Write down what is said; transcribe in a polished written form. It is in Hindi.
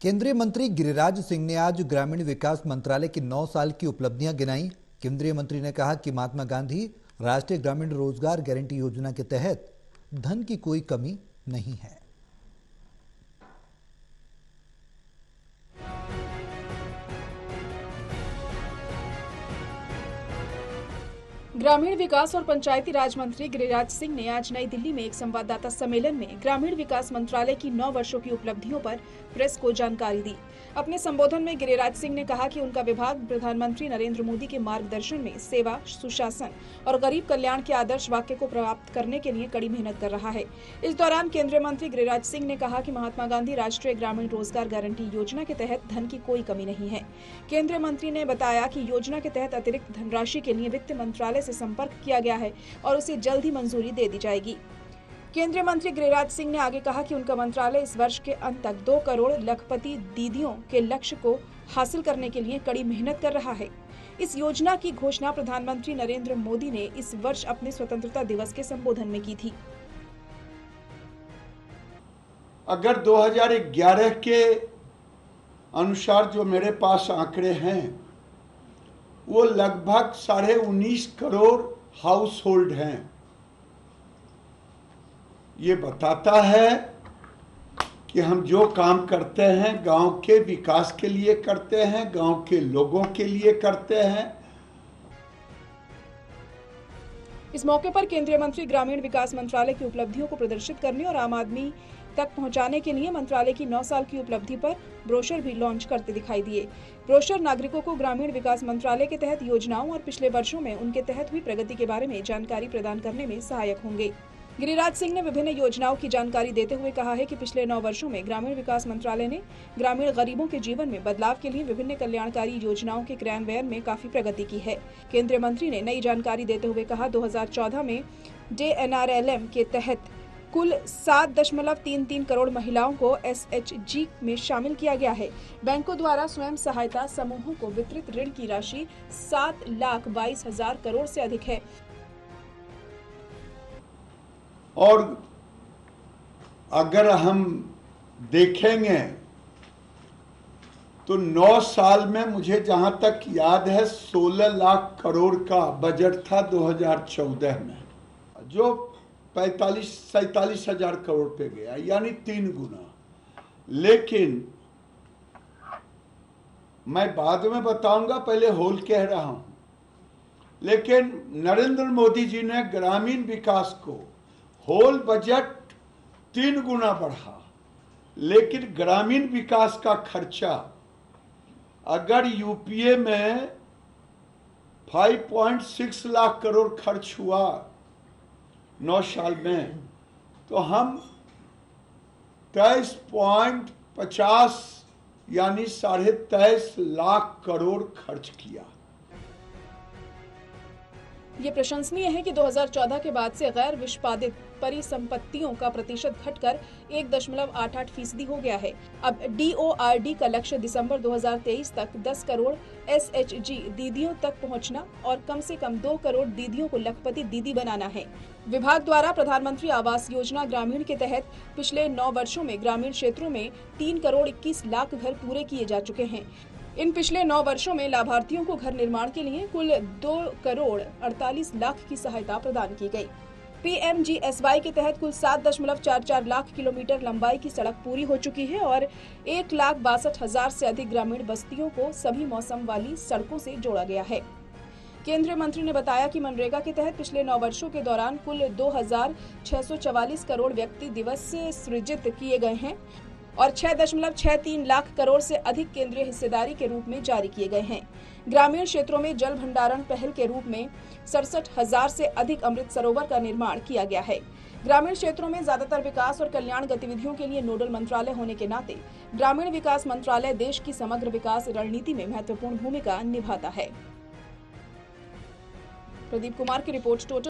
केंद्रीय मंत्री गिरिराज सिंह ने आज ग्रामीण विकास मंत्रालय की 9 साल की उपलब्धियां गिनाई। केंद्रीय मंत्री ने कहा कि महात्मा गांधी राष्ट्रीय ग्रामीण रोजगार गारंटी योजना के तहत धन की कोई कमी नहीं है। ग्रामीण विकास और पंचायती राज मंत्री गिरिराज सिंह ने आज नई दिल्ली में एक संवाददाता सम्मेलन में ग्रामीण विकास मंत्रालय की 9 वर्षों की उपलब्धियों पर प्रेस को जानकारी दी। अपने संबोधन में गिरिराज सिंह ने कहा कि उनका विभाग प्रधानमंत्री नरेंद्र मोदी के मार्गदर्शन में सेवा, सुशासन और गरीब कल्याण के आदर्श वाक्य को प्राप्त करने के लिए कड़ी मेहनत कर रहा है। इस दौरान केंद्रीय मंत्री गिरिराज सिंह ने कहा कि महात्मा गांधी राष्ट्रीय ग्रामीण रोजगार गारंटी योजना के तहत धन की कोई कमी नहीं है। केंद्रीय मंत्री ने बताया कि योजना के तहत अतिरिक्त धनराशि के लिए वित्त मंत्रालय से संपर्क किया गया है और उसे जल्द ही मंजूरी दे दी जाएगी। केंद्रीय मंत्री गिरिराज सिंह ने आगे कहा कि उनका मंत्रालय इस वर्ष के अंत तक 2 करोड़ लखपति दीदियों के लक्ष्य को हासिल करने के लिए कड़ी मेहनत कर रहा है। इस योजना की घोषणा प्रधानमंत्री नरेंद्र मोदी ने इस वर्ष अपने स्वतंत्रता दिवस के संबोधन में की थी। अगर 2011 के अनुसार जो मेरे पास आंकड़े हैं वो लगभग 19.5 करोड़ हाउस होल्ड हैं। ये बताता है कि हम जो काम करते हैं गांव के विकास के लिए करते हैं, गांव के लोगों के लिए करते हैं। इस मौके पर केंद्रीय मंत्री ग्रामीण विकास मंत्रालय की उपलब्धियों को प्रदर्शित करने और आम आदमी तक पहुंचाने के लिए मंत्रालय की 9 साल की उपलब्धि पर ब्रोशर भी लॉन्च करते दिखाई दिए। ब्रोशर नागरिकों को ग्रामीण विकास मंत्रालय के तहत योजनाओं और पिछले वर्षों में उनके तहत हुई प्रगति के बारे में जानकारी प्रदान करने में सहायक होंगे। गिरिराज सिंह ने विभिन्न योजनाओं की जानकारी देते हुए कहा है कि पिछले 9 वर्षों में ग्रामीण विकास मंत्रालय ने ग्रामीण गरीबों के जीवन में बदलाव के लिए विभिन्न कल्याणकारी योजनाओं के क्रियान्वयन में काफी प्रगति की है। केंद्रीय मंत्री ने नई जानकारी देते हुए कहा 2014 में JNRLM के तहत कुल 7.33 करोड़ महिलाओं को SHG में शामिल किया गया है। बैंकों द्वारा स्वयं सहायता समूहों को वितरित ऋण की राशि 7,22,000 करोड़ से अधिक है। और अगर हम देखेंगे तो 9 साल में मुझे जहां तक याद है 16 लाख करोड़ का बजट था 2014 में, जो 45-47 हजार करोड़ पे गया, यानी 3 गुना। लेकिन मैं बाद में बताऊंगा, पहले होल कह रहा हूं। लेकिन नरेंद्र मोदी जी ने ग्रामीण विकास को होल बजट 3 गुना बढ़ा, लेकिन ग्रामीण विकास का खर्चा अगर यूपीए में 5.6 लाख करोड़ खर्च हुआ 9 साल में, तो हम 23.50 यानी 23.5 लाख करोड़ खर्च किया। ये प्रशंसनीय है कि 2014 के बाद से गैर विष्पादित परिसंपत्तियों का प्रतिशत घटकर 1.88% हो गया है। अब DORD का लक्ष्य दिसंबर 2023 तक 10 करोड़ SHG दीदियों तक पहुंचना और कम से कम 2 करोड़ दीदियों को लखपति दीदी बनाना है। विभाग द्वारा प्रधानमंत्री आवास योजना ग्रामीण के तहत पिछले 9 वर्षों में ग्रामीण क्षेत्रों में 3 करोड़ 21 लाख घर पूरे किए जा चुके हैं। इन पिछले 9 वर्षों में लाभार्थियों को घर निर्माण के लिए कुल 2 करोड़ 48 लाख की सहायता प्रदान की गई। PMGSY के तहत कुल 7.44 लाख किलोमीटर लंबाई की सड़क पूरी हो चुकी है और 1,62,000 से अधिक ग्रामीण बस्तियों को सभी मौसम वाली सड़कों से जोड़ा गया है। केंद्रीय मंत्री ने बताया कि मनरेगा के तहत पिछले 9 वर्षों के दौरान कुल 2,644 करोड़ व्यक्ति दिवस सृजित किए गए हैं और 6.63 लाख करोड़ से अधिक केंद्रीय हिस्सेदारी के रूप में जारी किए गए हैं। ग्रामीण क्षेत्रों में जल भंडारण पहल के रूप में 67,000 से अधिक अमृत सरोवर का निर्माण किया गया है। ग्रामीण क्षेत्रों में ज्यादातर विकास और कल्याण गतिविधियों के लिए नोडल मंत्रालय होने के नाते ग्रामीण विकास मंत्रालय देश की समग्र विकास रणनीति में महत्वपूर्ण भूमिका निभाता है। प्रदीप कुमार की रिपोर्ट, टोटल।